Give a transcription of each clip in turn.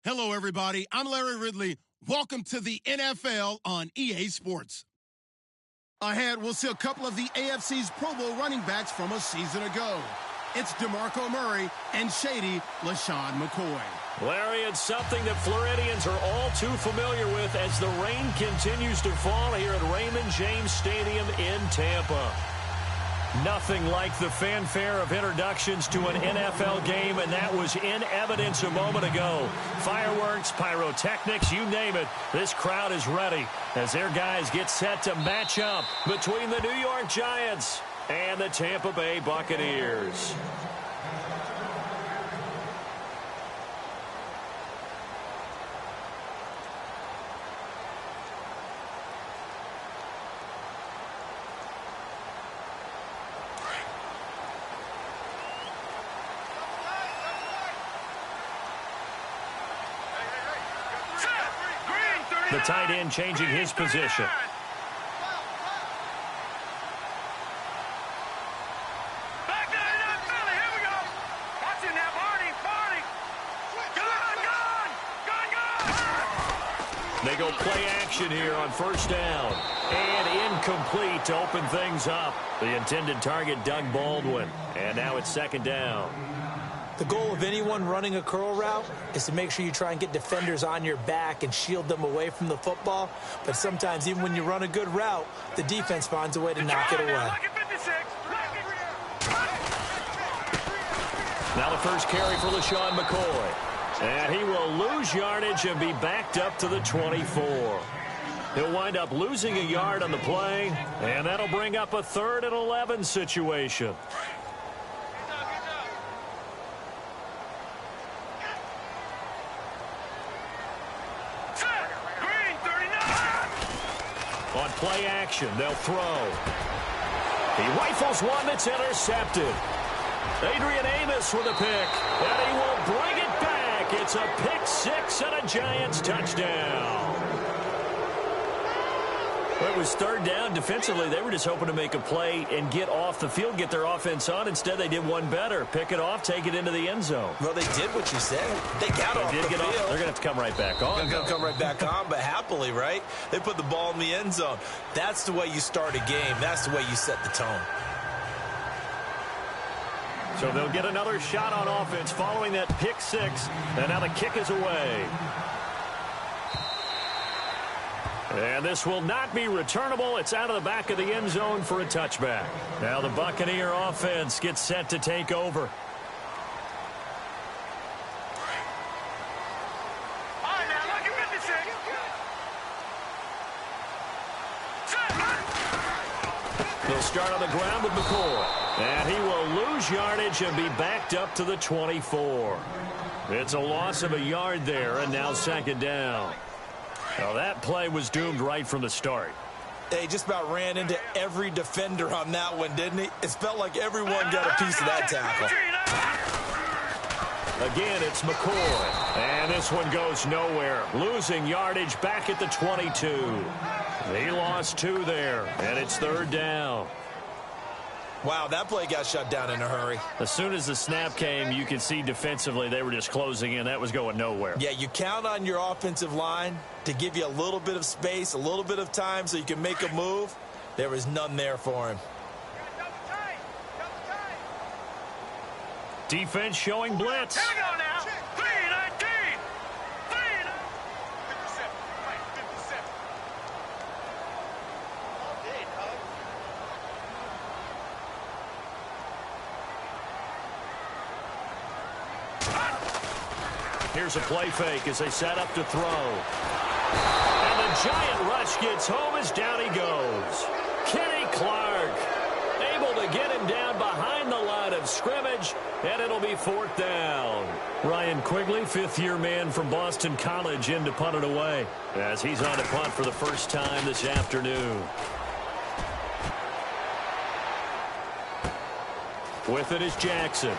Hello, everybody. I'm Larry Ridley. Welcome to the NFL on EA Sports. Ahead, we'll see a couple of the AFC's Pro Bowl running backs from a season ago. It's DeMarco Murray and shady LaShawn McCoy. Larry, it's something that Floridians are all too familiar with as the rain continues to fall here at Raymond James Stadium in Tampa. Nothing like the fanfare of introductions to an NFL game, and that was in evidence a moment ago. Fireworks, pyrotechnics, you name it. This crowd is ready as their guys get set to match up between the New York Giants and the Tampa Bay Buccaneers. The tight end changing his position. They go play action here on first down. And incomplete to open things up. The intended target, Doug Baldwin. And now it's second down. The goal of anyone running a curl route is to make sure you try and get defenders on your back and shield them away from the football. But sometimes, even when you run a good route, the defense finds a way to knock it away. Now the first carry for LaShawn McCoy. And he will lose yardage and be backed up to the 24. He'll wind up losing a yard on the play, and that'll bring up a 3rd and 11 situation. On play action, they'll throw. He rifles one that's intercepted. Adrian Amos with a pick, and he will bring it back. It's a pick six and a Giants touchdown. Well, it was third down. Defensively, they were just hoping to make a play and get off the field, get their offense on. Instead, they did one better. Pick it off, take it into the end zone. Well, they did what you said. They got off the field. They're going to have to come right back on. They're going to come right back on, but happily, right? They put the ball in the end zone. That's the way you start a game. That's the way you set the tone. So they'll get another shot on offense following that pick six. And now the kick is away. And this will not be returnable. It's out of the back of the end zone for a touchback. Now the Buccaneer offense gets set to take over. They'll start on the ground with McCoy. And he will lose yardage and be backed up to the 24. It's a loss of a yard there, and now second down. Now that play was doomed right from the start. They just about ran into every defender on that one, didn't he? It felt like everyone got a piece of that tackle. Again, it's McCoy. And this one goes nowhere. Losing yardage back at the 22. He lost 2 there, and it's third down. Wow, that play got shut down in a hurry. As soon as the snap came, you could see defensively they were just closing in. That was going nowhere. Yeah, you count on your offensive line to give you a little bit of space, a little bit of time so you can make a move. There was none there for him. Defense showing blitz. Here we go now. 3-19. Here's a play fake as they set up to throw. And the giant rush gets home as down he goes. Kenny Clark able to get him down behind the line of scrimmage, and it'll be 4th down. Ryan Quigley, 5th-year man from Boston College, in to punt it away as he's on to punt for the first time this afternoon. With it is Jackson.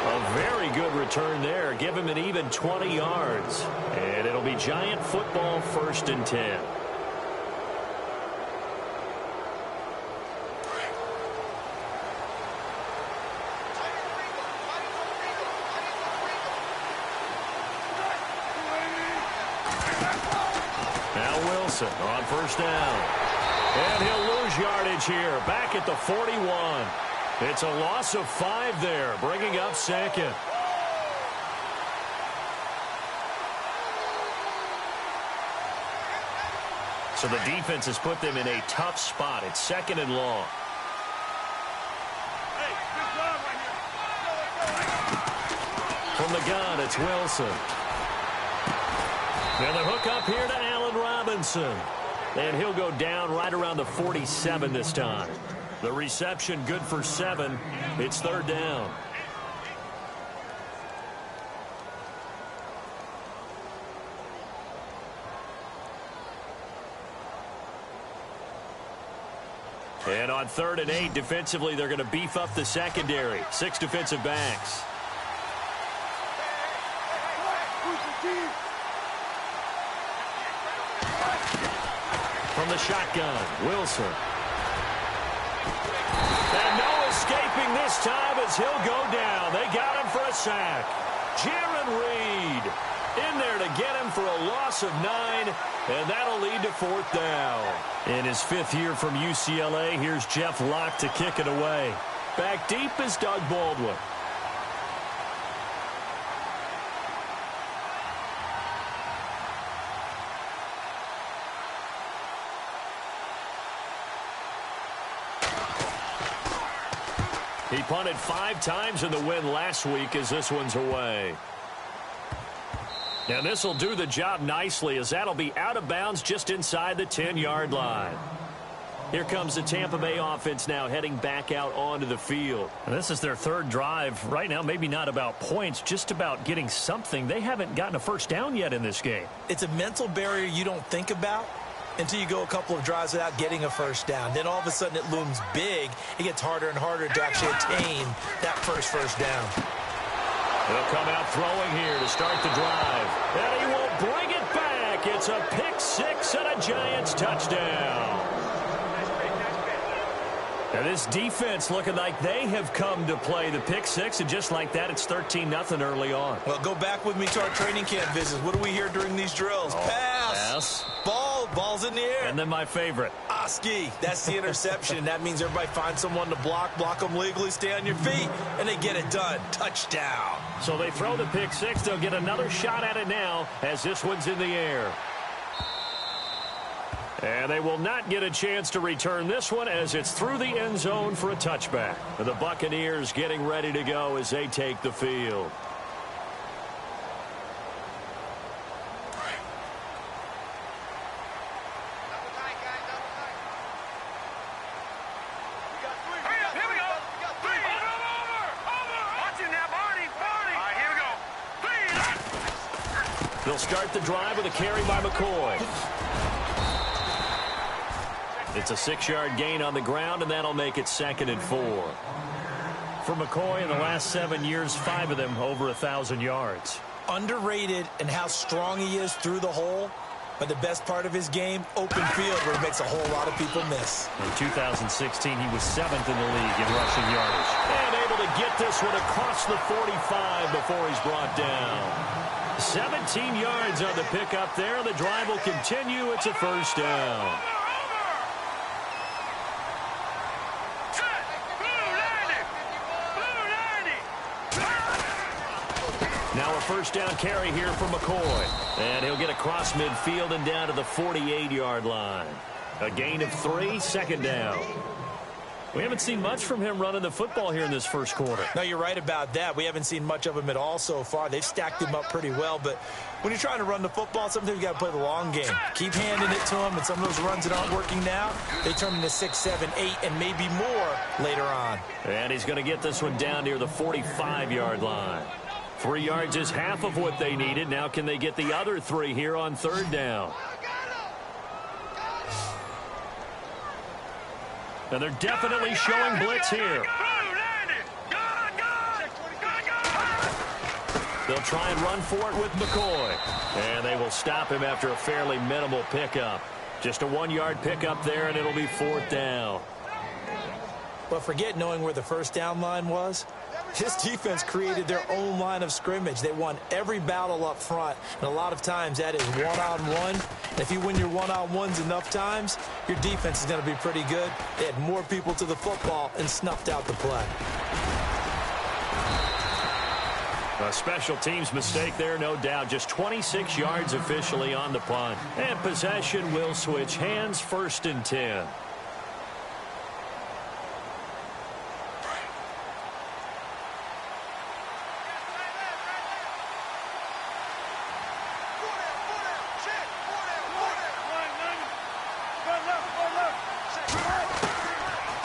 A very good return there. Give him an even 20 yards. And it'll be Giant football, 1st and 10. Wilson on first down. And he'll lose yardage here, back at the 41. It's a loss of 5 there, bringing up second. So the defense has put them in a tough spot. It's second and long. From the gun, it's Wilson. And the hook up here to Allen Robinson. And he'll go down right around the 47 this time. The reception good for 7. It's third down. And on 3rd and 8, defensively, they're going to beef up the secondary. 6 defensive backs. From the shotgun, Wilson. And no escaping this time as he'll go down. They got him for a sack. Jaron Reed in there to get him for a loss of 9, and that'll lead to 4th down. In his 5th year from UCLA, here's Jeff Locke to kick it away. Back deep is Doug Baldwin. He punted 5 times in the win last week as this one's away. And this will do the job nicely as that'll be out of bounds just inside the 10-yard line. Here comes the Tampa Bay offense now heading back out onto the field. And this is their 3rd drive. Right now, maybe not about points, just about getting something. They haven't gotten a first down yet in this game. It's a mental barrier you don't think about until you go a couple of drives without getting a first down. Then all of a sudden it looms big. It gets harder and harder to actually attain that first down. He'll come out throwing here to start the drive. And he will bring it back. It's a pick 6 and a Giants touchdown. Now this defense looking like they have come to play the pick 6, and just like that, it's 13-0 early on. Well, go back with me to our training camp visits. What do we hear during these drills? Pass. Ball's in the air. And then my favorite. Oski. That's the interception. That means everybody finds someone to block them legally, stay on your feet, and they get it done. Touchdown. So they throw the pick 6. They'll get another shot at it now as this one's in the air. And they will not get a chance to return this one as it's through the end zone for a touchback. The Buccaneers getting ready to go as they take the field. They'll start the drive with a carry by McCoy. It's a 6-yard gain on the ground, and that'll make it 2nd and 4. For McCoy, in the last 7 years, 5 of them over 1,000 yards. Underrated in how strong he is through the hole, but the best part of his game, open field, where he makes a whole lot of people miss. In 2016, he was 7th in the league in rushing yardage. And able to get this one across the 45 before he's brought down. 17 yards on the pickup there. The drive will continue. It's a first down. Now a first down carry here for McCoy. And he'll get across midfield and down to the 48-yard line. A gain of 3, 2nd down. We haven't seen much from him running the football here in this first quarter. No, you're right about that. We haven't seen much of him at all so far. They've stacked him up pretty well, but when you're trying to run the football, sometimes you got to play the long game. Keep handing it to him, and some of those runs that aren't working now, they turn into 6, 7, 8, and maybe more later on. And he's going to get this one down near the 45-yard line. 3 yards is half of what they needed. Now can they get the other 3 here on 3rd down? And they're definitely showing blitz here. They'll try and run for it with McCoy. And they will stop him after a fairly minimal pickup. Just a 1-yard pickup there, and it'll be 4th down. But forget knowing where the first down line was. His defense created their own line of scrimmage. They won every battle up front, and a lot of times that is one-on-one. And if you win your one-on-ones enough times, your defense is going to be pretty good. They had more people to the football and snuffed out the play. A special teams mistake there, no doubt. Just 26 yards officially on the punt. And possession will switch hands, 1st and 10.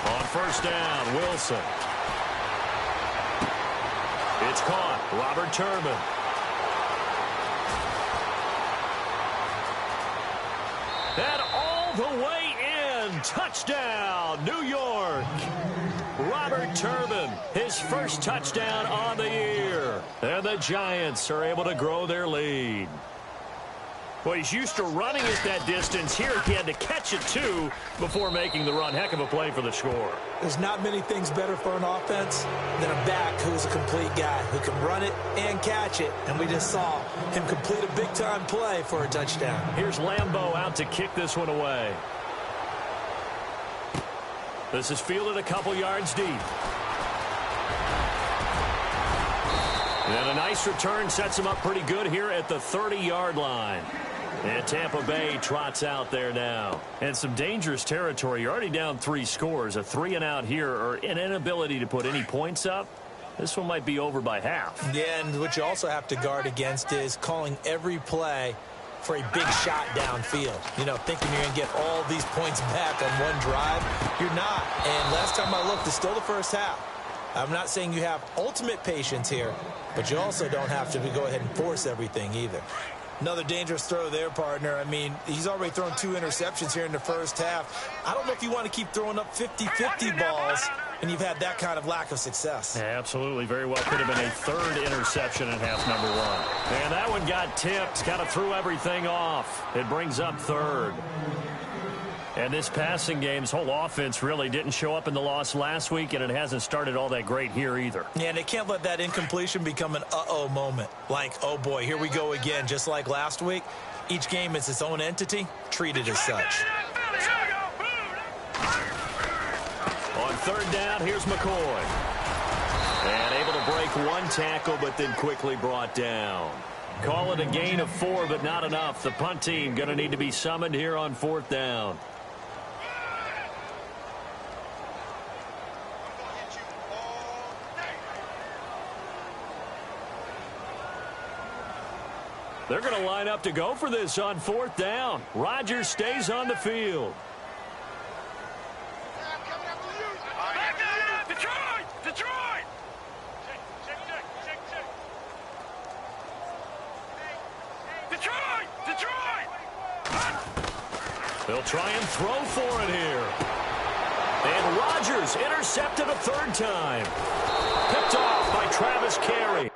On 1st down, Wilson. It's caught. Robert Turbin. And all the way in. Touchdown, New York. Robert Turbin, his first touchdown on the year. And the Giants are able to grow their lead. Well, he's used to running at that distance. Here he had to catch it, too, before making the run. Heck of a play for the score. There's not many things better for an offense than a back who's a complete guy who can run it and catch it. And we just saw him complete a big-time play for a touchdown. Here's Lambeau out to kick this one away. This is fielded a couple yards deep. And a nice return sets him up pretty good here at the 30-yard line. And Tampa Bay trots out there now. And some dangerous territory. You're already down 3 scores. A 3-and-out here, or an inability to put any points up. This one might be over by half. Yeah, and what you also have to guard against is calling every play for a big shot downfield. You know, thinking you're going to get all these points back on one drive. You're not. And last time I looked, it's still the first half. I'm not saying you have ultimate patience here, but you also don't have to go ahead and force everything either. Another dangerous throw there, partner. I mean, he's already thrown 2 interceptions here in the first half. I don't know if you want to keep throwing up 50-50 balls, and you've had that kind of lack of success. Yeah, absolutely. Very well could have been a 3rd interception in half number 1. And that one got tipped. Kind of threw everything off. It brings up 3rd. And this passing game's whole offense really didn't show up in the loss last week, and it hasn't started all that great here either. Yeah, and they can't let that incompletion become an uh-oh moment. Like, oh boy, here we go again, just like last week. Each game is its own entity, treated as such. On 3rd down, here's McCoy. And able to break 1 tackle, but then quickly brought down. Call it a gain of 4, but not enough. The punt team going to need to be summoned here on 4th down. They're going to line up to go for this on 4th down. Rodgers stays on the field. Detroit! Detroit! They'll try and throw for it here. And Rodgers intercepted a 3rd time. Picked off by Travis Carey.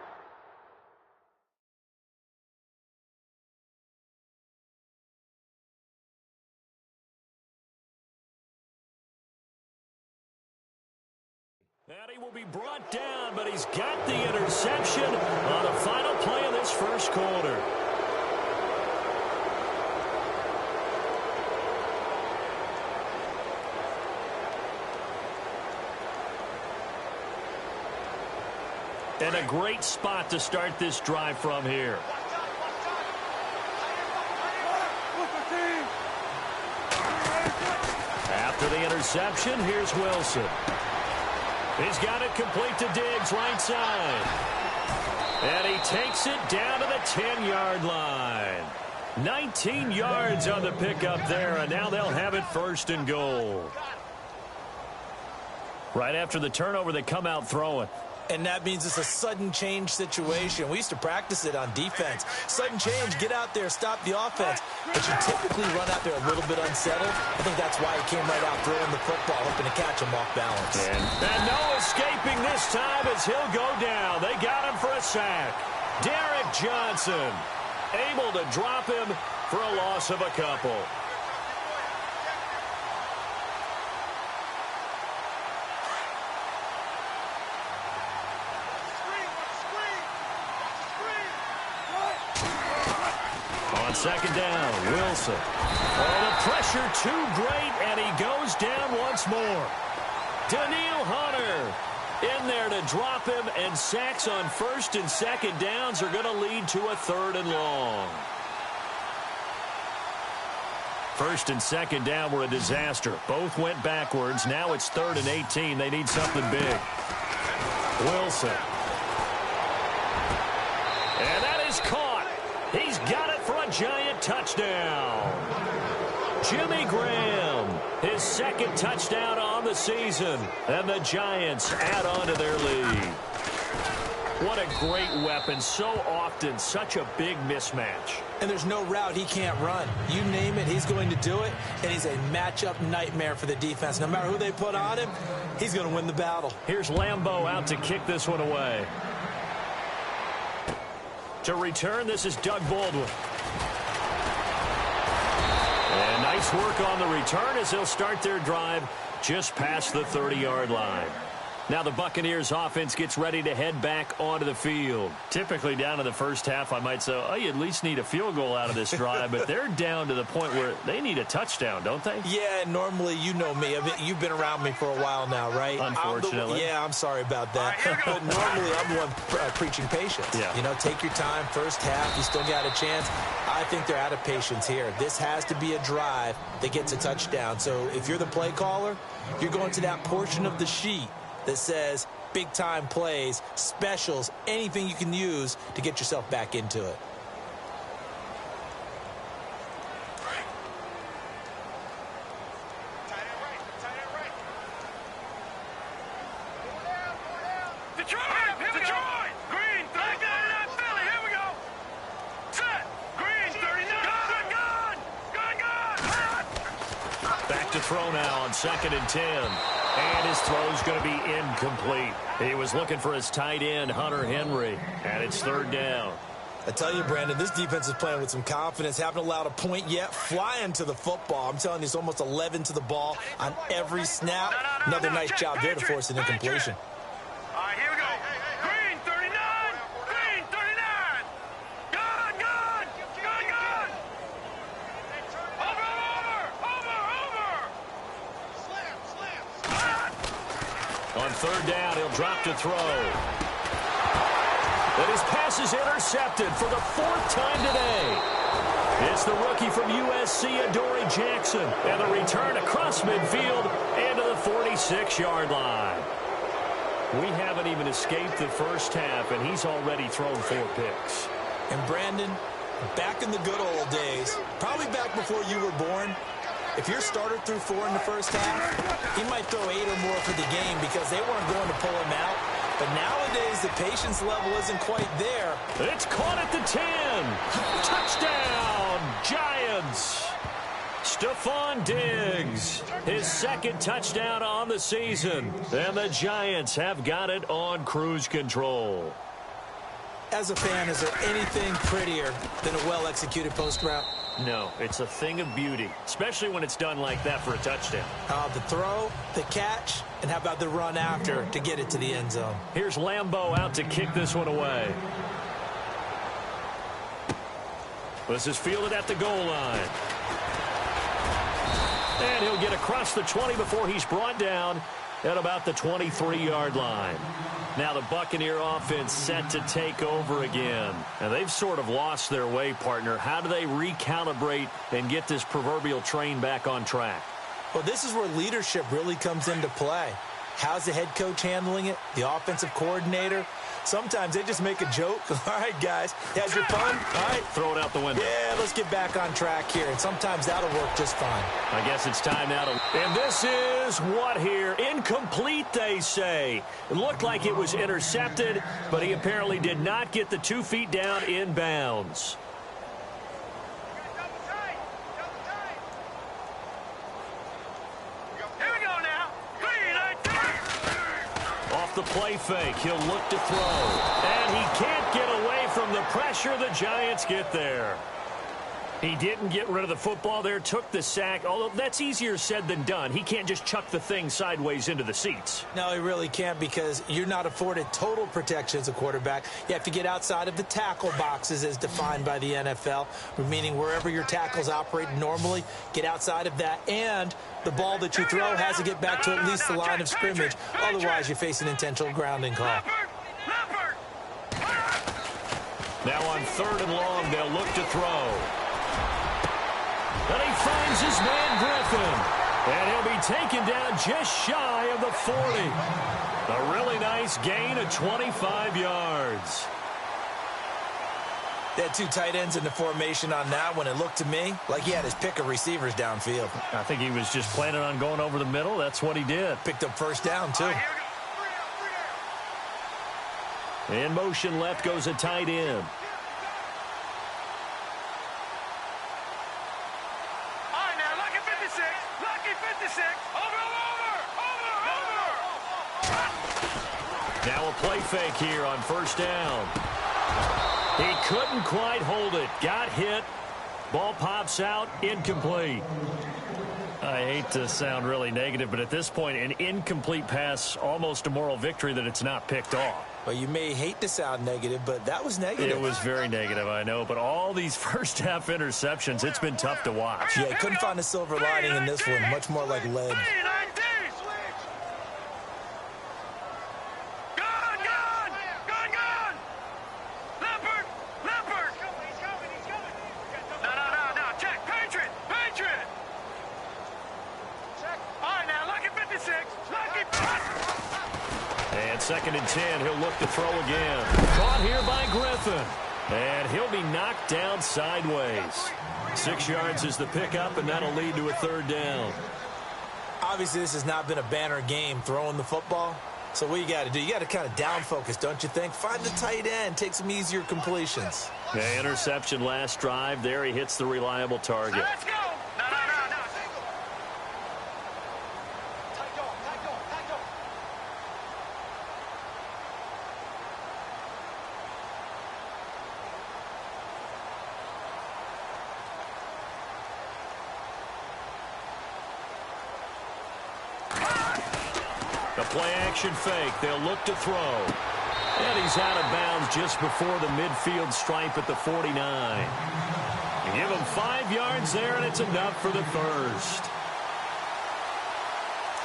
And he will be brought down, but he's got the interception on the final play of this first quarter. And a great spot to start this drive from here. After the interception, here's Wilson. He's got it complete to Diggs, right side. And he takes it down to the 10-yard line. 19 yards on the pickup there, and now they'll have it 1st and goal. Right after the turnover, they come out throwing. And that means it's a sudden change situation. We used to practice it on defense. Sudden change, get out there, stop the offense. But you typically run out there a little bit unsettled. I think that's why he came right out throwing the football, hoping to catch him off balance. And no escaping this time as he'll go down. They got him for a sack. Derek Johnson able to drop him for a loss of a couple. second down, Wilson. Oh, the pressure too great, and he goes down once more. Daniil Hunter in there to drop him, and sacks on first and second downs are going to lead to a third and long. First and second down were a disaster. Both went backwards. Now it's 3rd and 18. They need something big. Wilson. And that is caught. He's got it for a Giant touchdown. Jimmy Graham, his second touchdown on the season. And the Giants add on to their lead. What a great weapon. So often, such a big mismatch. And there's no route he can't run. You name it, he's going to do it. And he's a matchup nightmare for the defense. No matter who they put on him, he's going to win the battle. Here's Lambeau out to kick this one away. To return, this is Doug Baldwin. And nice work on the return as they'll start their drive just past the 30-yard line. Now the Buccaneers offense gets ready to head back onto the field. Typically down in the first half, I might say, oh, you at least need a field goal out of this drive, but they're down to the point where they need a touchdown, don't they? Yeah, normally, you know me. I mean, you've been around me for a while now, right? Unfortunately. I'm sorry about that. But normally, I'm the one preaching patience. Yeah. You know, take your time, first half, you still got a chance. I think they're out of patience here. This has to be a drive that gets a touchdown. So if you're the play caller, you're going to that portion of the sheet that says big-time plays, specials, anything you can use to get yourself back into it. Detroit! Detroit! Green, 39, Philly, here we go! Set! Green, 39, gun! Back to throw now on 2nd and 10. And his throw's going to be incomplete. He was looking for his tight end, Hunter Henry, and it's 3rd down. I tell you, Brandon, this defense is playing with some confidence. Haven't allowed a point yet. Flying to the football. I'm telling you, it's almost 11 to the ball on every snap. Another nice job there to force an incompletion. All right, here we go. Green, 39! Green, 39! Gun! Over! On 3rd down, he'll drop to throw. And his pass is intercepted for the 4th time today. It's the rookie from USC, Adoree Jackson. And the return across midfield and to the 46-yard line. We haven't even escaped the first half, and he's already thrown 4 picks. And Brandon, back in the good old days, probably back before you were born, if your starter threw 4 in the first half, he might throw 8 or more for the game because they weren't going to pull him out. But nowadays, the patience level isn't quite there. It's caught at the 10. Touchdown, Giants. Stephon Diggs, his 2nd touchdown on the season. And the Giants have got it on cruise control. As a fan, is there anything prettier than a well-executed post route? No, it's a thing of beauty, especially when it's done like that for a touchdown. The throw, the catch, and how about the run after to get it to the end zone? Here's Lambeau out to kick this one away. This is fielded at the goal line. And he'll get across the 20 before he's brought down at about the 23-yard line. Now the Buccaneer offense set to take over again. And they've sort of lost their way, partner. How do they recalibrate and get this proverbial train back on track? Well, this is where leadership really comes into play. How's the head coach handling it? The offensive coordinator? Sometimes they just make a joke. All right, guys, had your fun? All right. Throw it out the window. Yeah, let's get back on track here. And sometimes that'll work just fine. I guess it's time now to... And this is what here? Incomplete, they say. It looked like it was intercepted, but he apparently did not get the 2 feet down in bounds. The play fake. He'll look to throw. And he can't get away from the pressure. The Giants get there. He didn't get rid of the football there, took the sack, although that's easier said than done. He can't just chuck the thing sideways into the seats. No, he really can't, because you're not afforded total protection as a quarterback. You have to get outside of the tackle boxes as defined by the NFL, meaning wherever your tackles operate normally, get outside of that, and the ball that you throw has to get back to at least the line of scrimmage. Otherwise, you face an intentional grounding call. Now on 3rd and long, they'll look to throw. And he finds his man Griffin. And he'll be taken down just shy of the 40. A really nice gain of 25 yards. They had 2 tight ends in the formation on that one. It looked to me like he had his pick of receivers downfield. I think he was just planning on going over the middle. That's what he did. Picked up first down, too. In motion left goes a tight end. Now a play fake here on 1st down. He couldn't quite hold it. Got hit. Ball pops out. Incomplete. I hate to sound really negative, but at this point, an incomplete pass, almost a moral victory that it's not picked off. Well, you may hate to sound negative, but that was negative. It was very negative, I know. But all these first-half interceptions, it's been tough to watch. Yeah, couldn't find a silver lining in this one. Much more like lead. And 2nd and 10, he'll look to throw again. Caught here by Griffin. And he'll be knocked down sideways. 6 yards is the pickup, and that'll lead to a 3rd down. Obviously, this has not been a banner game throwing the football. So what you got to do, you got to kind of down focus, don't you think? Find the tight end, take some easier completions. Yeah, interception last drive. There he hits the reliable target. Let's go. The play-action fake. They'll look to throw. And he's out of bounds just before the midfield stripe at the 49. You give him 5 yards there, and it's enough for the first.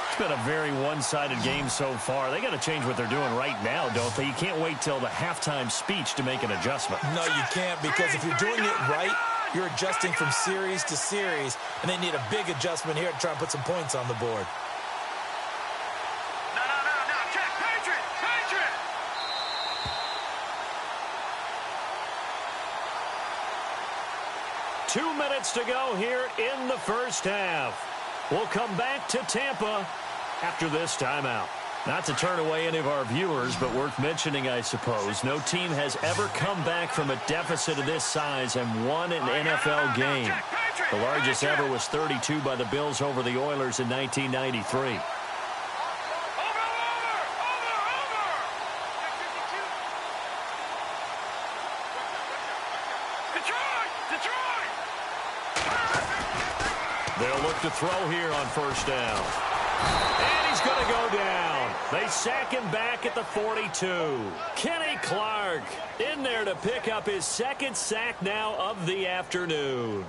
It's been a very one-sided game so far. They got to change what they're doing right now, don't they? You can't wait till the halftime speech to make an adjustment. No, you can't, because if you're doing it right, you're adjusting from series to series, and they need a big adjustment here to try and put some points on the board. Two minutes to go here in the first half. We'll come back to Tampa after this timeout. Not to turn away any of our viewers, but worth mentioning, I suppose, no team has ever come back from a deficit of this size and won an NFL game. The largest ever was 32 by the Bills over the Oilers in 1993. They'll look to throw here on first down. And he's going to go down. They sack him back at the 42. Kenny Clark in there to pick up his second sack now of the afternoon.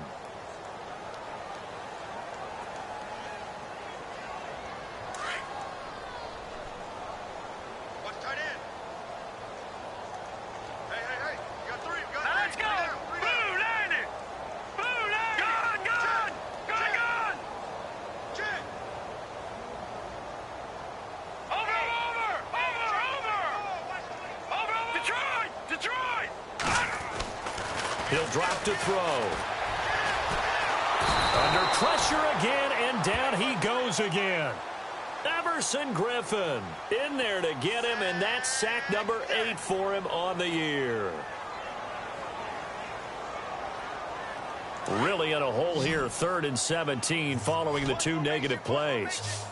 He'll drop to throw. Under pressure again, and down he goes again. Everson Griffin in there to get him, and that's sack number 8 for him on the year. Really in a hole here, 3rd and 17 following the 2 negative plays.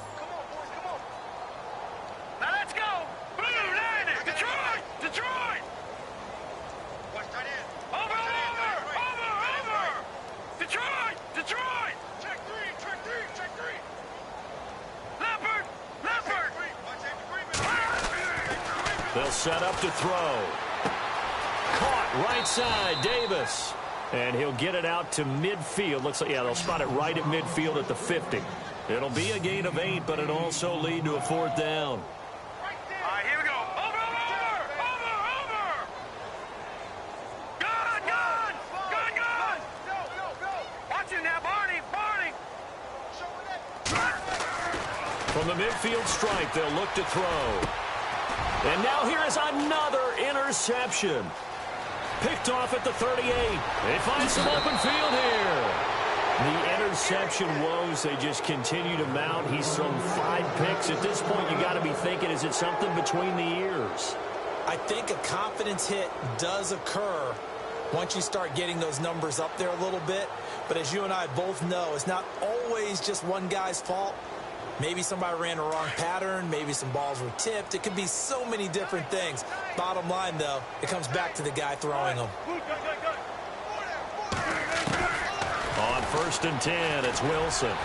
They'll set up to throw. Caught right side, Davis. And he'll get it out to midfield. Looks like, yeah, they'll spot it right at midfield at the 50. It'll be a gain of 8, but it'll also lead to a 4th down. All right, here we go. Over. Gun. Watch it now, Barney. From the midfield stripe, they'll look to throw. And now here is another interception. Picked off at the 38. They find some open field here. The interception woes, they just continue to mount. He's thrown 5 picks. At this point, you got to be thinking, is it something between the ears? I think a confidence hit does occur once you start getting those numbers up there a little bit. But as you and I both know, it's not always just one guy's fault. Maybe somebody ran a wrong pattern. Maybe some balls were tipped. It could be so many different things. Bottom line, though, it comes back to the guy throwing them. On 1st and 10, it's Wilson.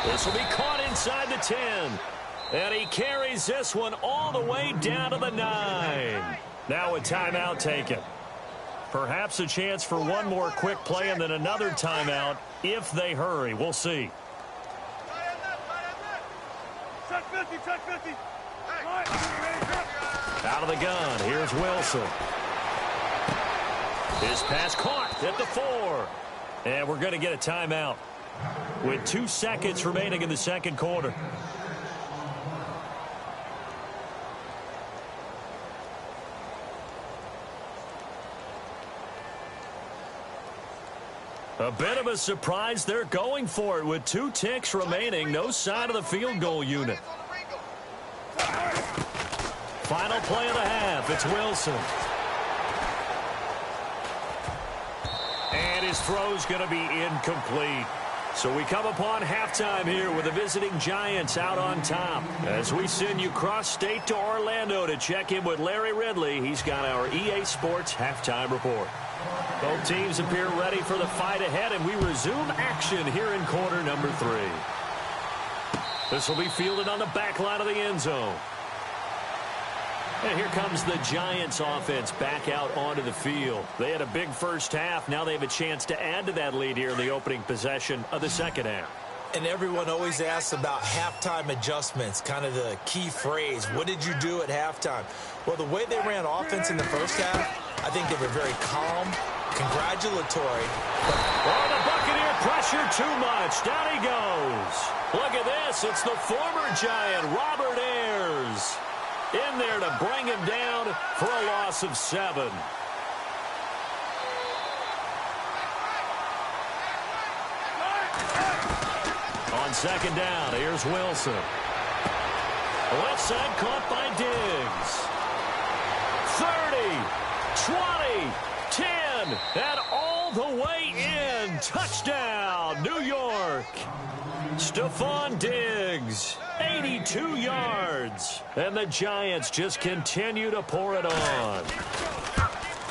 This will be caught inside the 10. And he carries this one all the way down to the 9. Now a timeout taken. Perhaps a chance for one more quick play and then another timeout if they hurry. We'll see. Check 50. Out of the gun, here's Wilson. His pass caught at the 4. And we're going to get a timeout with 2 seconds remaining in the second quarter. A bit of a surprise. They're going for it with 2 ticks remaining. No sign of the field goal unit. Final play of the half. It's Wilson. And his throw's going to be incomplete. So we come upon halftime here with the visiting Giants out on top. As we send you cross-state to Orlando to check in with Larry Ridley. He's got our EA Sports halftime report. Both teams appear ready for the fight ahead, and we resume action here in quarter number 3. This will be fielded on the back line of the end zone. And here comes the Giants offense back out onto the field. They had a big first half. Now they have a chance to add to that lead here in the opening possession of the second half. And everyone always asks about halftime adjustments, kind of the key phrase. What did you do at halftime? Well, the way they ran offense in the first half, I think they were very calm, congratulatory. Oh, the Buccaneer pressure too much. Down he goes. Look at this. It's the former Giant, Robert Ayers, in there to bring him down for a loss of 7. On second down, here's Wilson. Left side caught by Diggs. 30, 20, 10, and all the way in. Touchdown, New York. Stephon Diggs, 82 yards. And the Giants just continue to pour it on.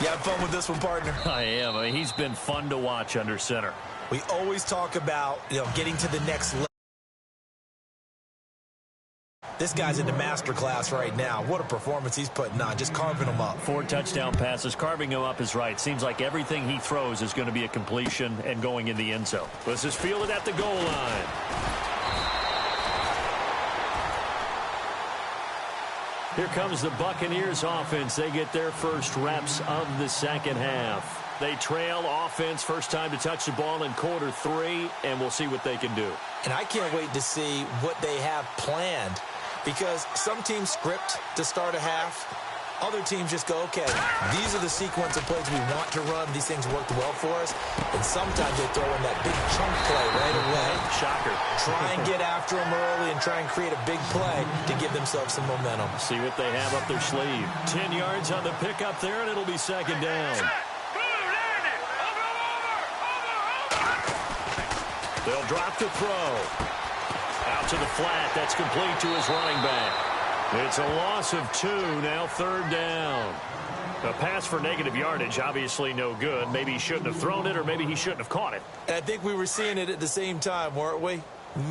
You have fun with this one, partner? I am. I mean, he's been fun to watch under center. We always talk about, getting to the next level. This guy's in the master class right now. What a performance he's putting on, just carving them up. 4 touchdown passes. Carving him up is right. Seems like everything he throws is going to be a completion and going in the end zone. This is fielded at the goal line. Here comes the Buccaneers offense. They get their first reps of the second half. They trail offense, first time to touch the ball in quarter 3, and we'll see what they can do. And I can't wait to see what they have planned, because some teams script to start a half. Other teams just go, okay, these are the sequence of plays we want to run. These things worked well for us. And sometimes they throw in that big chunk play right away. Shocker. Try and get after them early and try and create a big play to give themselves some momentum. See what they have up their sleeve. 10 yards on the pickup there, and it'll be second down. They'll drop to throw. Out to the flat. That's complete to his running back. It's a loss of 2, now third down. A pass for negative yardage, obviously no good. Maybe he shouldn't have thrown it, or maybe he shouldn't have caught it. And I think we were seeing it at the same time, weren't we?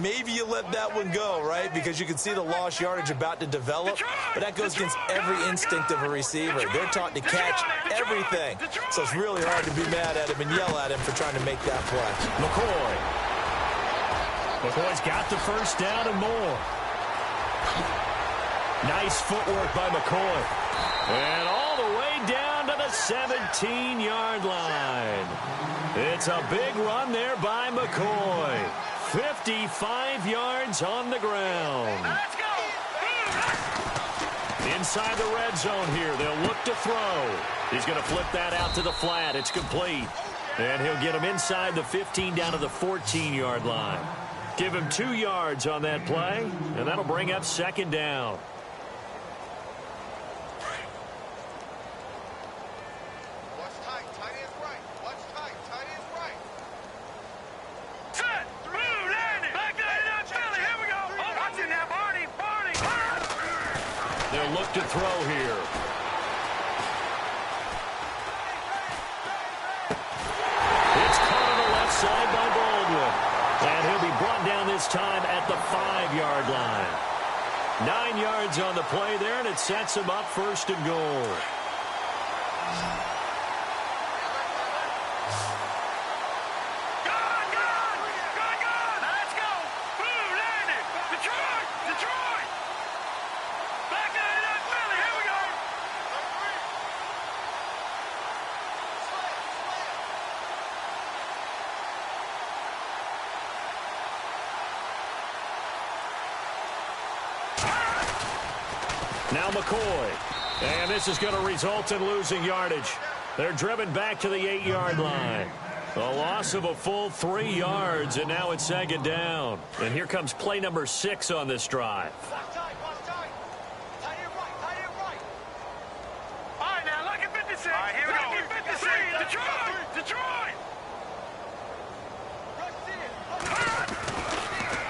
Maybe you let that one go, right? Because you can see the lost yardage about to develop, but that goes against every instinct of a receiver. They're taught to catch everything. So it's really hard to be mad at him and yell at him for trying to make that play. McCoy's got the first down and more. Nice footwork by McCoy. And all the way down to the 17-yard line. It's a big run there by McCoy. 55 yards on the ground. Let's go. Inside the red zone here. They'll look to throw. He's going to flip that out to the flat. It's complete. And he'll get him inside the 15 down to the 14-yard line. Give him 2 yards on that play, and that'll bring up second down. They'll look to throw here. It's caught on the left side by Baldwin. And he'll be brought down this time at the 5-yard line. 9 yards on the play there, and it sets him up first and goal. Now McCoy. And this is going to result in losing yardage. They're driven back to the 8-yard line. A loss of a full 3 yards, and now it's second down. And here comes play number 6 on this drive. All right, now look at 56. All right, here we go. 56. Detroit.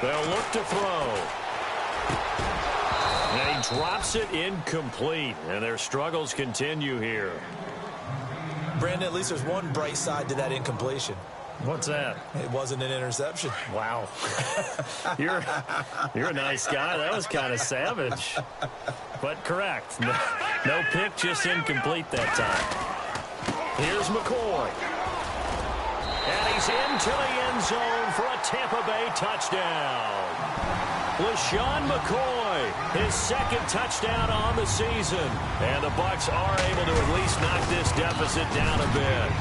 They'll look to throw. And he drops it incomplete. And their struggles continue here. Brandon, at least there's one bright side to that incompletion. What's that? It wasn't an interception. Wow. You're a nice guy. That was kind of savage. But correct. No pick, just incomplete that time. Here's McCoy. And he's into the end zone for a Tampa Bay touchdown. LaShawn McCoy, his second touchdown on the season. And the Bucs are able to at least knock this deficit down a bit.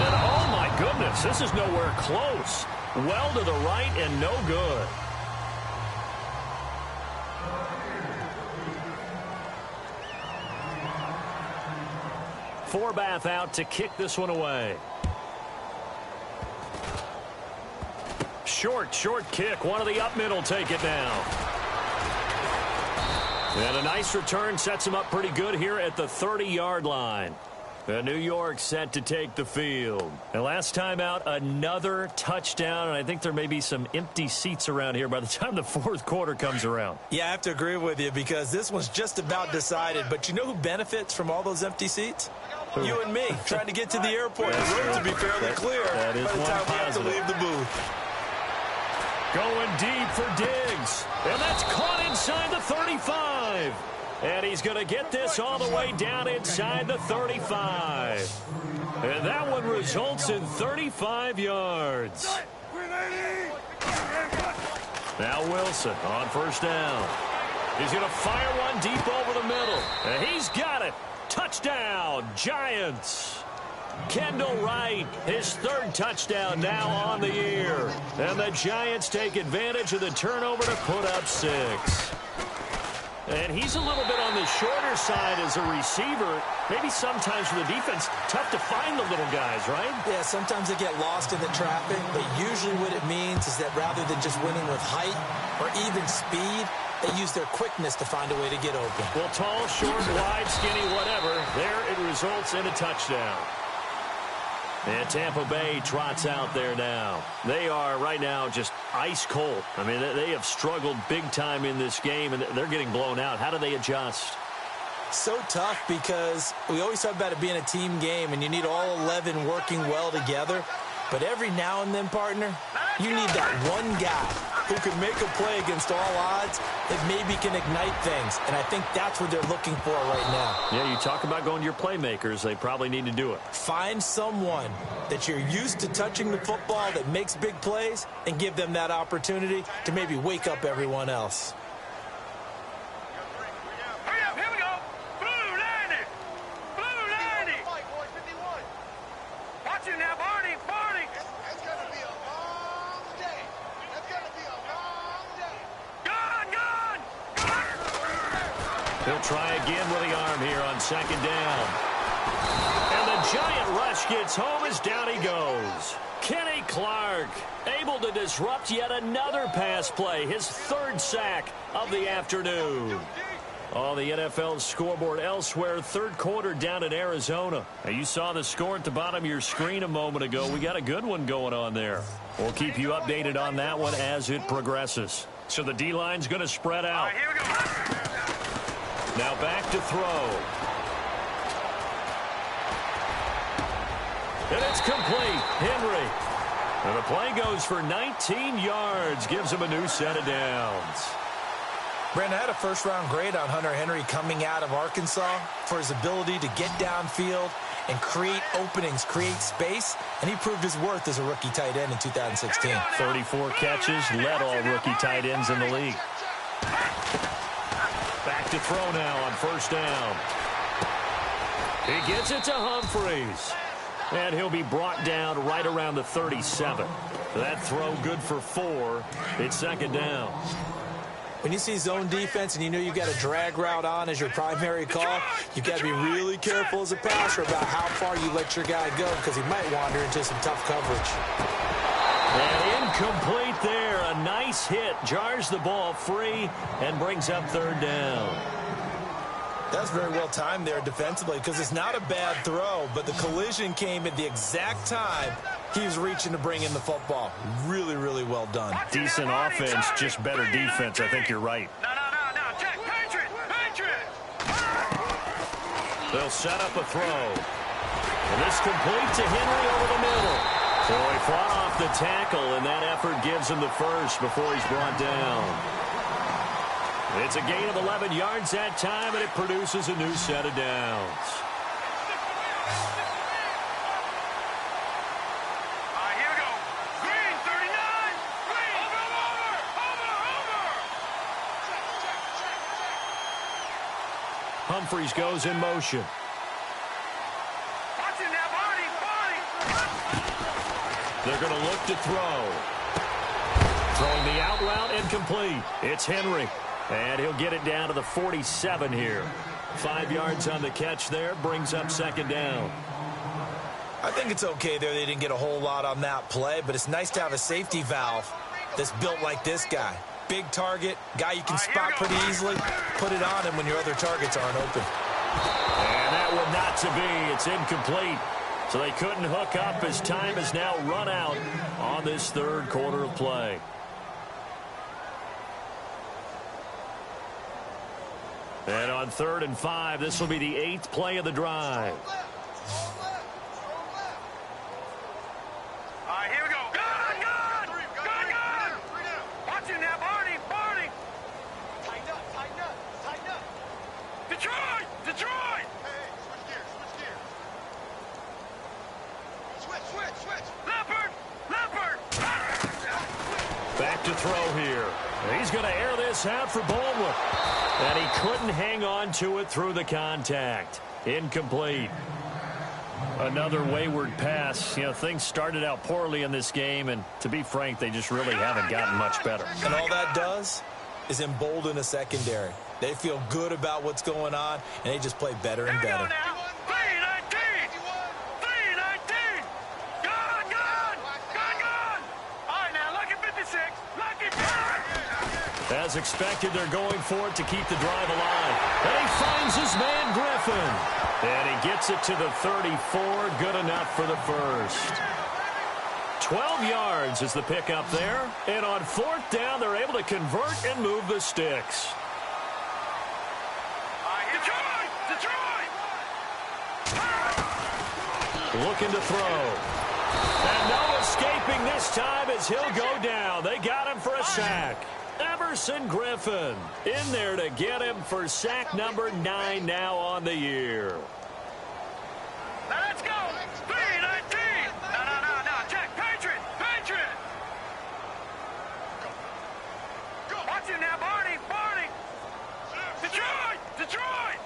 And oh my goodness, this is nowhere close. Well to the right and no good. Forbath out to kick this one away. Short kick. One of the up mid will take it now. And a nice return sets him up pretty good here at the 30-yard line. And New York set to take the field. And last time out, another touchdown. And I think there may be some empty seats around here by the time the fourth quarter comes around. Yeah, I have to agree with you because this one's just about decided. But you know who benefits from all those empty seats? Who? You and me, trying to get to the airport. The road to be fairly clear by the time we have to leave the booth. Going deep for Diggs. And that's caught inside the 35. And he's going to get this all the way down inside the 35. And that one results in 35 yards. Now Wilson on first down. He's going to fire one deep over the middle. And he's got it. Touchdown, Giants. Kendall Wright, his third touchdown now on the year. And the Giants take advantage of the turnover to put up 6. And he's a little bit on the shorter side as a receiver. Maybe sometimes for the defense, tough to find the little guys, right? Yeah, sometimes they get lost in the traffic, but usually what it means is that rather than just winning with height or even speed, they use their quickness to find a way to get open. Well, tall, short, wide, skinny, whatever, there it results in a touchdown. And Tampa Bay trots out there now. They are right now just ice cold. I mean, they have struggled big time in this game, and they're getting blown out. How do they adjust? So tough because we always talk about it being a team game, and you need all 11 working well together. But every now and then, partner, you need that one guy who can make a play against all odds that maybe can ignite things. And I think that's what they're looking for right now. Yeah, you talk about going to your playmakers. They probably need to do it. Find someone that you're used to touching the football that makes big plays and give them that opportunity to maybe wake up everyone else. Hurry up, here we go. Blue 90. Blue 90. Watch it now, Barney. Barney. It's going to be a long day. It's going to be a long day. Gone, gone. He'll try again with the arm here on second down. And the giant rush gets home as down he goes. Kenny Clark able to disrupt yet another pass play, his third sack of the afternoon. On the NFL scoreboard elsewhere, third quarter down in Arizona. Now, you saw the score at the bottom of your screen a moment ago. We got a good one going on there. We'll keep you updated on that one as it progresses. So the D-line's going to spread All out. right, here we go. Now back to throw. And it's complete. Henry. And the play goes for 19 yards. Gives him a new set of downs. Brandon, I had a first-round grade on Hunter Henry coming out of Arkansas for his ability to get downfield and create openings, create space, and he proved his worth as a rookie tight end in 2016. 34 catches, led all rookie tight ends in the league. Back to throw now on first down. He gets it to Humphries. And he'll be brought down right around the 37. That throw good for 4. It's second down. When you see zone defense and you know you've got a drag route on as your primary call, you've got to be really careful as a passer about how far you let your guy go because he might wander into some tough coverage. And incomplete there. A nice hit. Jars the ball free and brings up third down. That's very well timed there defensively because it's not a bad throw, but the collision came at the exact time he was reaching to bring in the football. Really, really well done. Decent offense, just better defense. I think you're right. No. Check. Patriot. They'll set up a throw. And this complete to Henry over the middle. So he fought off the tackle, and that effort gives him the first before he's brought down. It's a gain of 11 yards that time, and it produces a new set of downs. All right, here we go. Green, 39. Green. Over. Humphries goes in motion. Watch it now, Barney. They're going to look to throw. Throwing the out route incomplete. It's Henry. And he'll get it down to the 47 here. 5 yards on the catch there. Brings up second down. I think it's okay there. They didn't get a whole lot on that play, but it's nice to have a safety valve that's built like this guy. Big target, guy you can spot pretty easily. Put it on him when your other targets aren't open. And that one not to be. It's incomplete. So they couldn't hook up as time has now run out on this third quarter of play. And on 3rd and 5, this will be the 8th play of the drive. All right, here we go. Gun. Watch it now, Barney. Tighten up. Detroit. Hey, switch gears. Switch. Leopard. Back to throw here. He's going to air this out for Baldwin. And he couldn't hang on to it through the contact. Incomplete. Another wayward pass. You know, things started out poorly in this game, and to be frank, they just really haven't gotten much better. And all that does is embolden a secondary. They feel good about what's going on, and they just play better and better. 319. Gun. All right, now, lucky 56. As expected, they're going for it to keep the drive alive. And he finds his man, Griffin. And he gets it to the 34. Good enough for the first. 12 yards is the pickup there. And on 4th down, they're able to convert and move the sticks. Detroit. Looking to throw. And no escaping this time as he'll go down. They got him for a sack. Everson Griffin in there to get him for sack number 9 now on the year. Now let's go. 3-19. No. Check. Patriot. Watch it now, Barney. Detroit.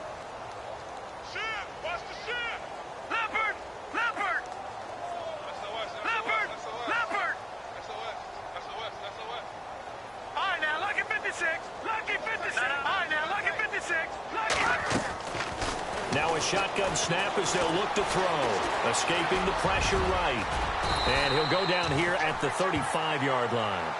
Ship. Watch the ship. Leopard. All right, now, lucky 56. All right, now, lucky 56. Now a shotgun snap as they'll look to throw. Escaping the pressure right. And he'll go down here at the 35-yard line.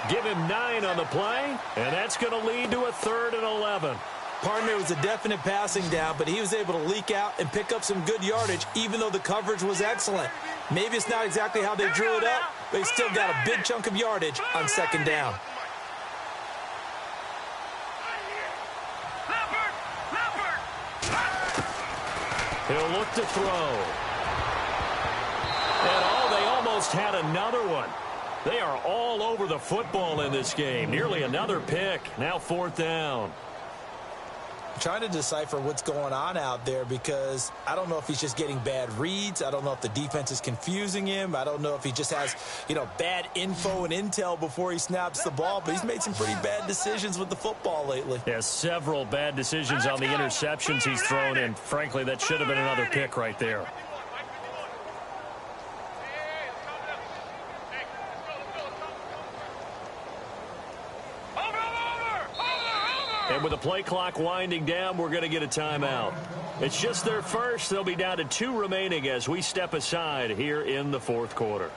Give him 9 on the play, and that's going to lead to a 3rd and 11. Partner, it was a definite passing down, but he was able to leak out and pick up some good yardage, even though the coverage was excellent. Maybe it's not exactly how they drew it up, but he still got a big chunk of yardage on 2nd down. He'll look to throw. And they almost had another one. They are all over the football in this game. Nearly another pick. Now 4th down. I'm trying to decipher what's going on out there because I don't know if he's just getting bad reads. I don't know if the defense is confusing him. I don't know if he just has, bad info and intel before he snaps the ball. But he's made some pretty bad decisions with the football lately. Yeah, several bad decisions on the interceptions he's thrown, and frankly, that should have been another pick right there. And with the play clock winding down, we're going to get a timeout. It's just their first. They'll be down to 2 remaining as we step aside here in the 4th quarter.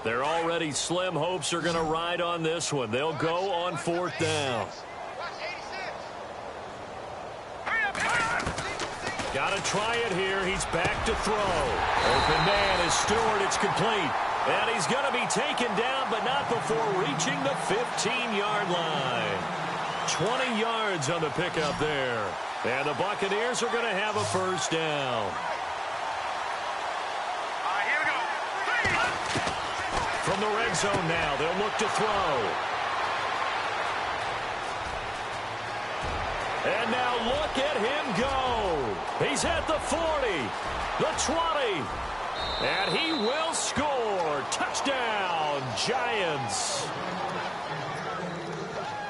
Their already slim hopes are going to ride on this one. They'll go on 4th down. Got to try it here. He's back to throw. Open man is Stewart. It's complete. And he's going to be taken down, but not before reaching the 15-yard line. 20 yards on the pickup there. And the Buccaneers are going to have a 1st down. All right, here we go. From the red zone now, they'll look to throw. And now look at him go. He's at the 40, the 20. And he will score. Touchdown, Giants.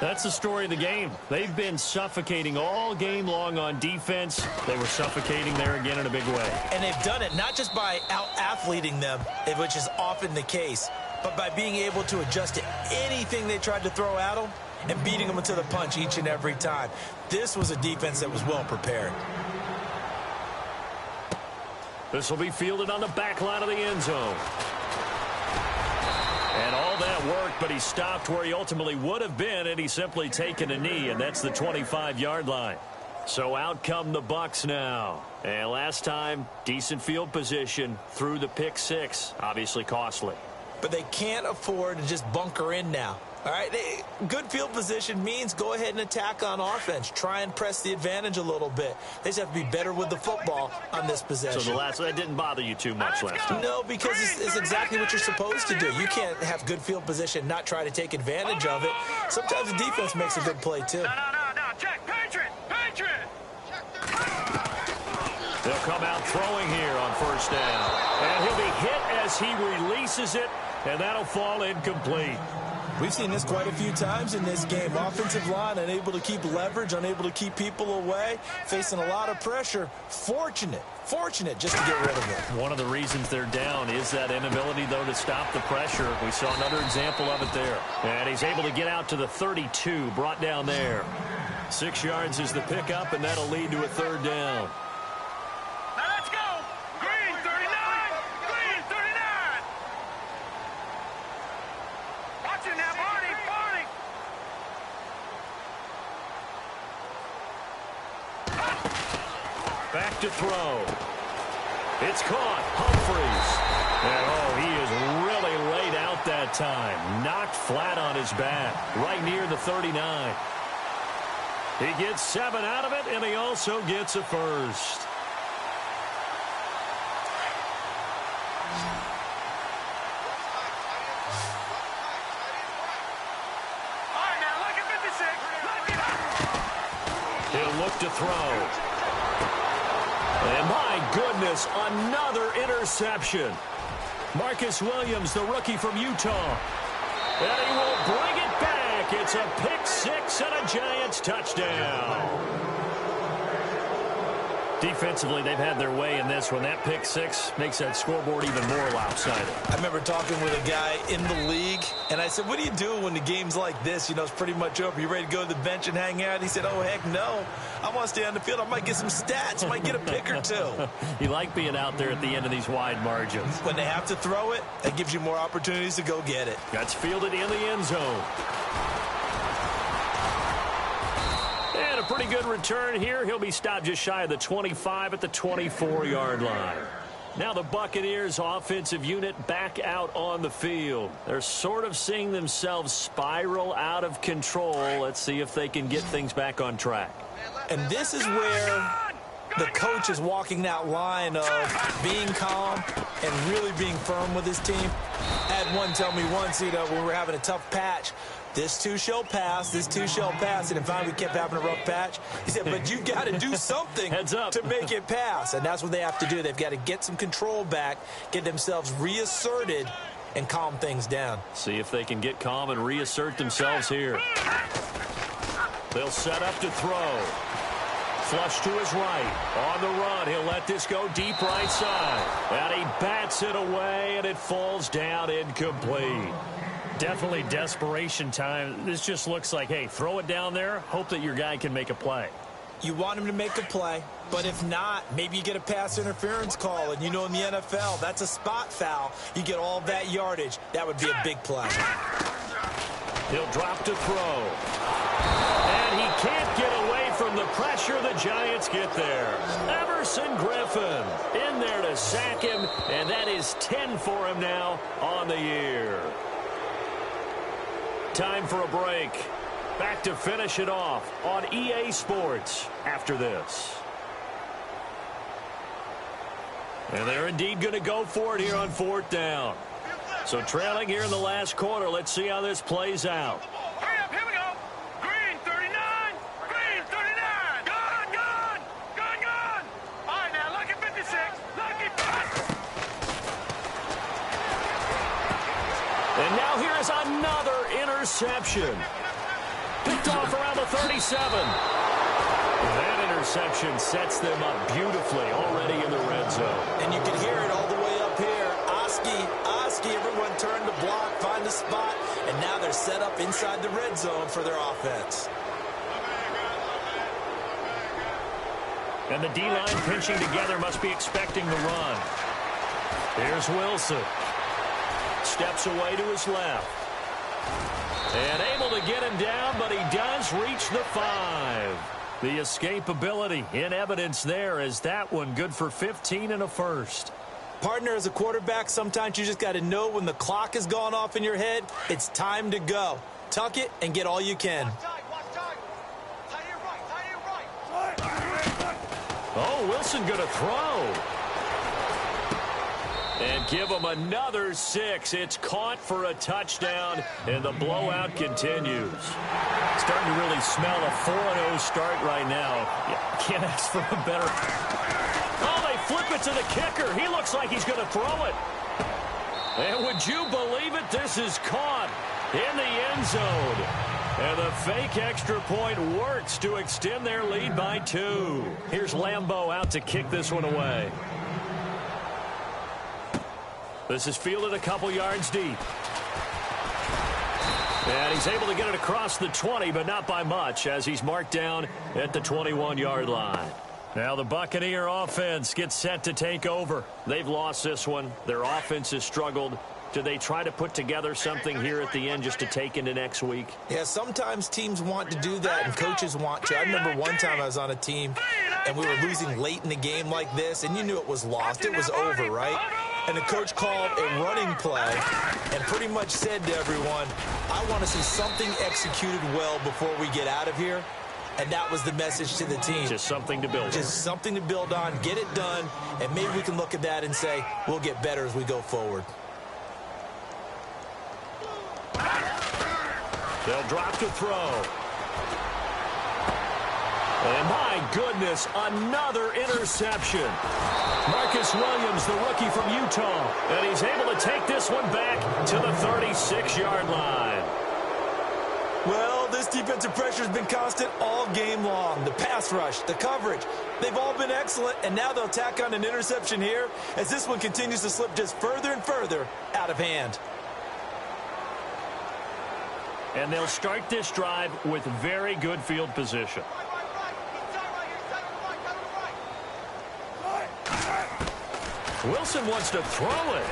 That's the story of the game. They've been suffocating all game long on defense. They were suffocating there again in a big way. And they've done it not just by out-athleting them, which is often the case, but by being able to adjust to anything they tried to throw at them and beating them to the punch each and every time. This was a defense that was well prepared. This will be fielded on the back line of the end zone. And all that worked, but he stopped where he ultimately would have been, and he's simply taken a knee, and that's the 25-yard line. So out come the Bucs now. And last time, decent field position through the pick 6. Obviously costly. But they can't afford to just bunker in now. All right, good field position means go ahead and attack on offense. Try and press the advantage a little bit. They just have to be better with the football on this possession. So that didn't bother you too much last time? No, because it's exactly what you're supposed to do. You can't have good field position, not try to take advantage of it. Sometimes the defense makes a good play, too. No. Check. Patriot. They'll come out throwing here on 1st down. And he'll be hit as he releases it, and that'll fall incomplete. We've seen this quite a few times in this game. Offensive line unable to keep leverage, unable to keep people away, facing a lot of pressure. Fortunate just to get rid of it. One of the reasons they're down is that inability, though, to stop the pressure. We saw another example of it there. And he's able to get out to the 32, brought down there. 6 yards is the pickup, and that'll lead to a 3rd down. Now let's go. Green 39. Watch it now, Barney. Back to throw. It's caught. Humphries. And, he is really laid out that time. Knocked flat on his back. Right near the 39. He gets 7 out of it, and he also gets a first. All right, now look at 56. He'll look to throw. And my goodness, another interception. Marcus Williams, the rookie from Utah. And he will bring it back. It's a pick six and a Giants touchdown. Defensively, they've had their way in this one. That pick six makes that scoreboard even more lopsided. I remember talking with a guy in the league, and I said, what do you do when the game's like this? You know, it's pretty much over. You ready to go to the bench and hang out? He said, oh, heck no. I want to stay on the field. I might get some stats. I might get a pick or two. You like being out there at the end of these wide margins. When they have to throw it, that gives you more opportunities to go get it. That's fielded in the end zone. And a pretty good return here. He'll be stopped just shy of the 25 at the 24-yard line. Now the Buccaneers offensive unit back out on the field. They're sort of seeing themselves spiral out of control. Let's see if they can get things back on track. And this is where the coach is walking that line of being calm and really being firm with his team. I had one tell me once, you know, when we were having a tough patch, this too shall pass, this too shall pass. And finally we kept having a rough patch. He said, but you've got to do something Heads up. to make it pass. And that's what they have to do. They've got to get some control back, get themselves reasserted, and calm things down. See if they can get calm and reassert themselves here. They'll set up to throw. Flush to his right. On the run, he'll let this go deep right side. And he bats it away, and it falls down incomplete. Definitely desperation time. This just looks like, hey, throw it down there, hope that your guy can make a play. You want him to make a play, but if not, maybe you get a pass interference call, and you know in the NFL, that's a spot foul. You get all that yardage. That would be a big play. He'll drop to throw. And he can't get away from the pressure. The Giants get there. Everson Griffin in there to sack him, and that is 10 for him now on the year. Time for a break. Back to finish it off on EA Sports after this. And they're indeed going to go for it here on 4th down. So trailing here in the last quarter. Let's see how this plays out. Hurry up, here we go. Green 39. Green 39. Gone, gone. Gone, gone. All right, now look at 56. Look at And now here is another interception. Picked off around the 37. That interception sets them up beautifully already in the red zone. And you can hear it all the way up here. Oski, everyone turned to block, find a spot, and now they're set up inside the red zone for their offense. And the D-line pinching together must be expecting the run. Here's Wilson. Steps away to his left. And able to get him down, but he does reach the 5. The escapability in evidence there as that one good for 15 and a first. Partner, as a quarterback, sometimes you just got to know when the clock has gone off in your head, it's time to go. Tuck it and get all you can. Oh, Wilson going to throw. And give him another 6. It's caught for a touchdown, and the blowout continues. Starting to really smell a 4-0 start right now. Yeah, can't ask for a better. Oh, they flip it to the kicker. He looks like he's going to throw it. And would you believe it? This is caught in the end zone. And the fake extra point works to extend their lead by 2. Here's Lambeau out to kick this one away. This is fielded a couple yards deep. And he's able to get it across the 20, but not by much, as he's marked down at the 21-yard line. Now the Buccaneer offense gets set to take over. They've lost this one. Their offense has struggled. Do they try to put together something here at the end just to take into next week? Yeah, sometimes teams want to do that and coaches want to. I remember one time I was on a team and we were losing late in the game like this, and you knew it was lost. It was over, right? And the coach called a running play and pretty much said to everyone, I want to see something executed well before we get out of here. and that was the message to the team. Just something to build on. Just something to build on, get it done, and maybe we can look at that and say, we'll get better as we go forward. They'll drop to throw. And my goodness, another interception. Marcus Williams, the rookie from Utah. And he's able to take this one back to the 36-yard line. Well, this defensive pressure has been constant all game long. The pass rush, the coverage, they've all been excellent, and now they'll tack on an interception here as this one continues to slip just further and further out of hand. And they'll start this drive with very good field position. Wilson wants to throw it.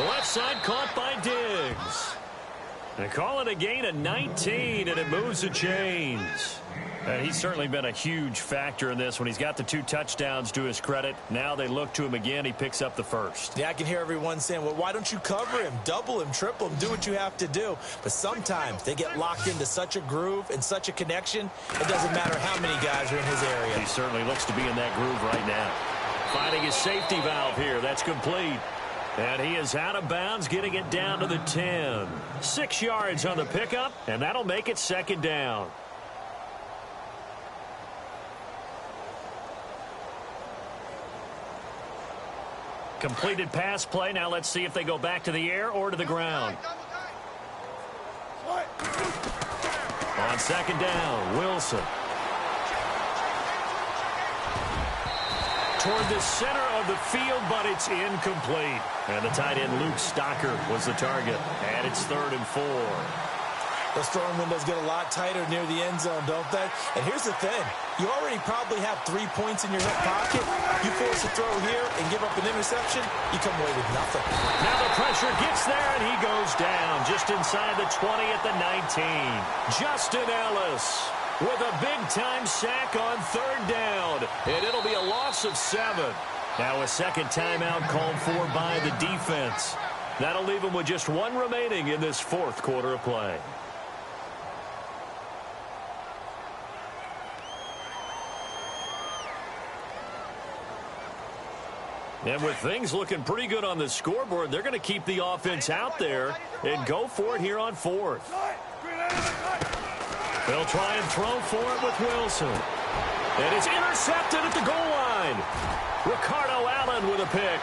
Left side caught by Diggs. They call it a gain of 19, and it moves the chains. And he's certainly been a huge factor in this when he's got the 2 touchdowns to his credit. Now they look to him again. He picks up the first. Yeah, I can hear everyone saying, well, why don't you cover him, double him, triple him, do what you have to do. But sometimes they get locked into such a groove and such a connection, it doesn't matter how many guys are in his area. He certainly looks to be in that groove right now. Finding his safety valve here. That's complete. And he is out of bounds, getting it down to the 10. 6 yards on the pickup, and that'll make it second down. Completed pass play. Now let's see if they go back to the air or to the ground. On second down, Wilson. Toward the center of the field, but it's incomplete. And the tight end, Luke Stocker, was the target. And it's 3rd and 4. Those throwing windows get a lot tighter near the end zone, don't they? And here's the thing. You already probably have 3 points in your hip pocket. You force a throw here and give up an interception, you come away with nothing. Now the pressure gets there, and he goes down just inside the 20 at the 19. Justin Ellis with a big-time sack on 3rd down. And it'll be a loss of 7. Now a second timeout called for by the defense. That'll leave them with just 1 remaining in this 4th quarter of play. And with things looking pretty good on the scoreboard, they're going to keep the offense out there and go for it here on 4th. They'll try and throw for it with Wilson. And it's intercepted at the goal line. Ricardo Allen with a pick.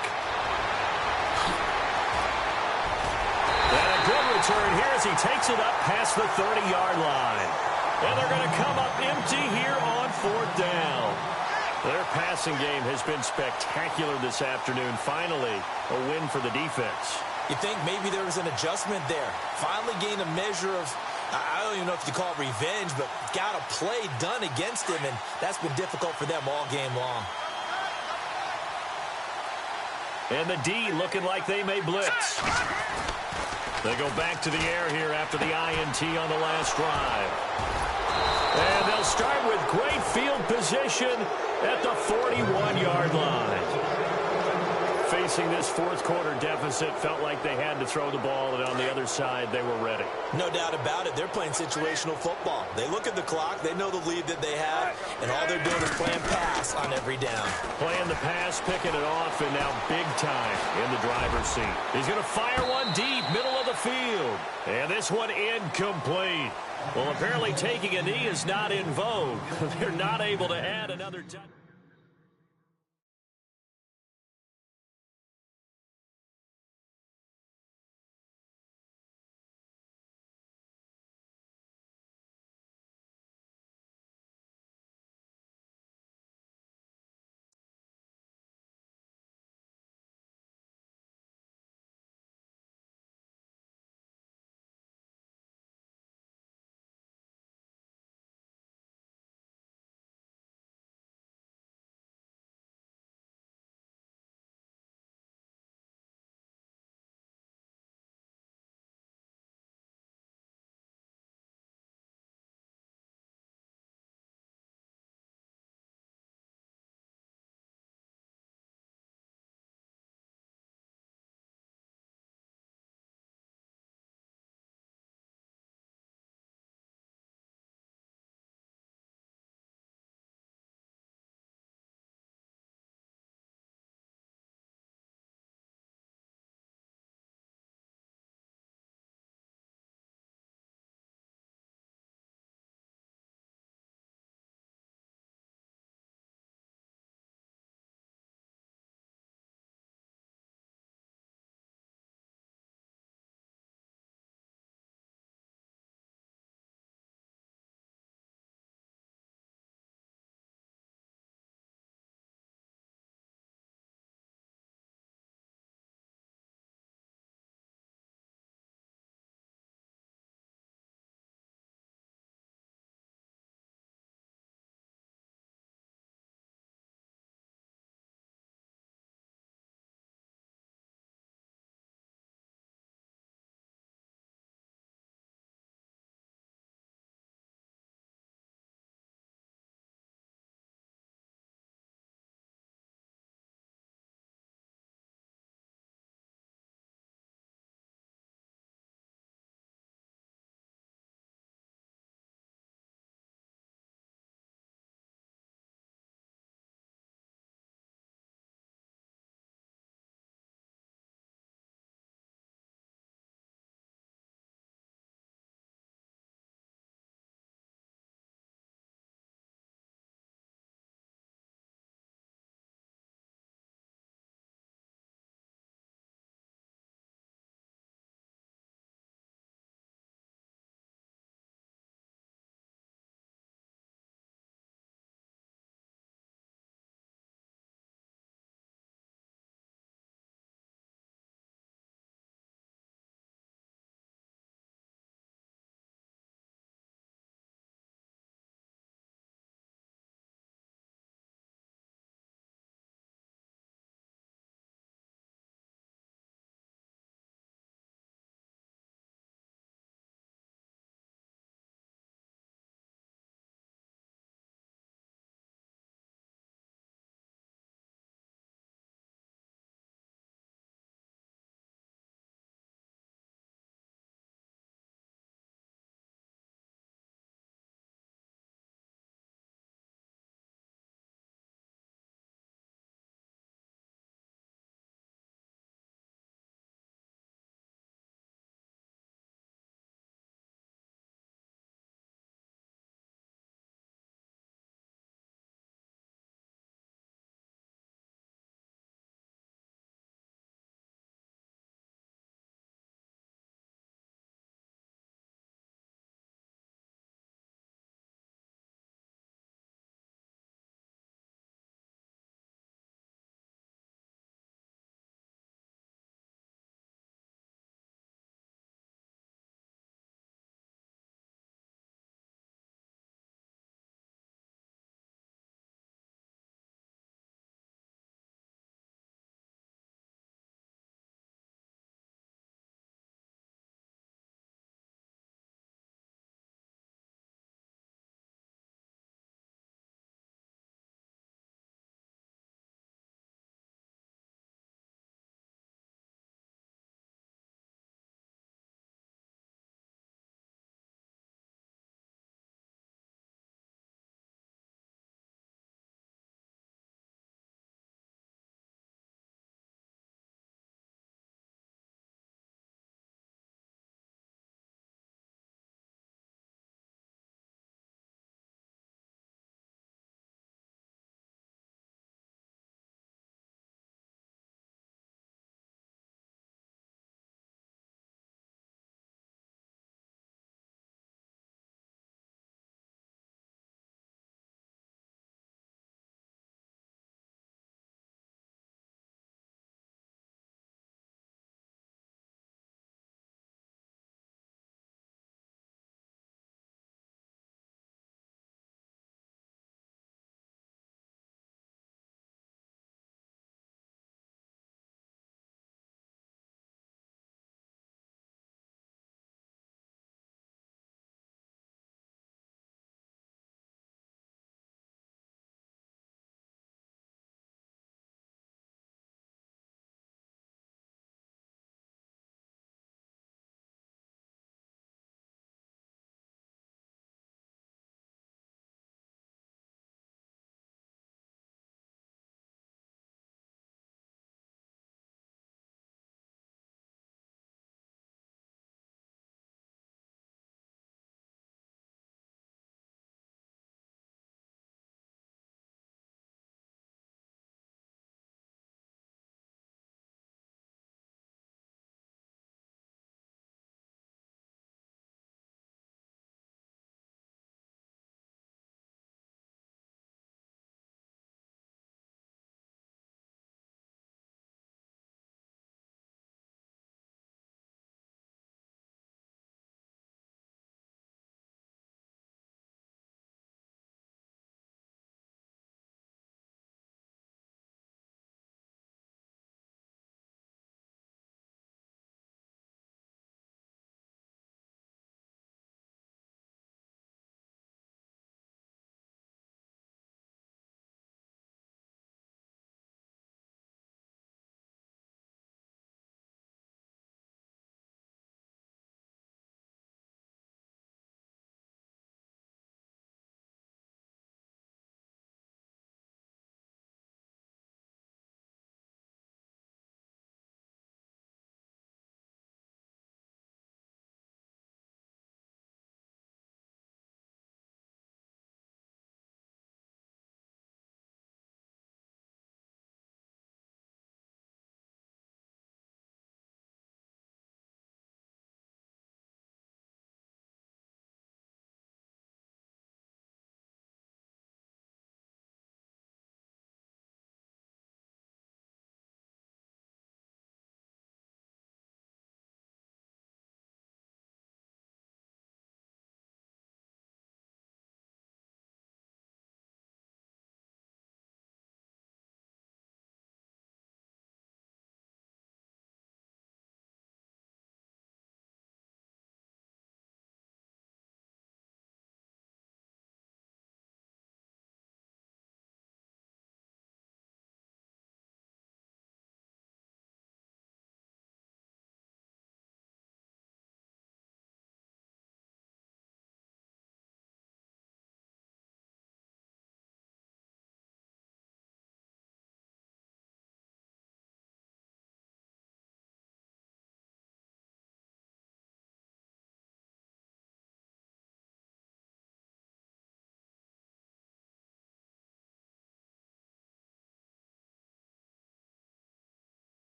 And a good return here as he takes it up past the 30-yard line. And they're going to come up empty here on 4th down. Their passing game has been spectacular this afternoon. Finally, a win for the defense. You think maybe there was an adjustment there. Finally gained a measure of, I don't even know if you call it revenge, but got a play done against him, and that's been difficult for them all game long. And the D looking like they may blitz. They go back to the air here after the INT on the last drive. And they'll start with great field position at the 41-yard line. Facing this 4th quarter deficit, felt like they had to throw the ball, and on the other side, they were ready. No doubt about it. They're playing situational football. They look at the clock. They know the lead that they have, and all they're doing is playing pass on every down. Playing the pass, picking it off, and now big time in the driver's seat. He's going to fire one deep, middle of the field. And this one incomplete. Well, apparently taking a knee is not in vogue. They're not able to add another touchdown.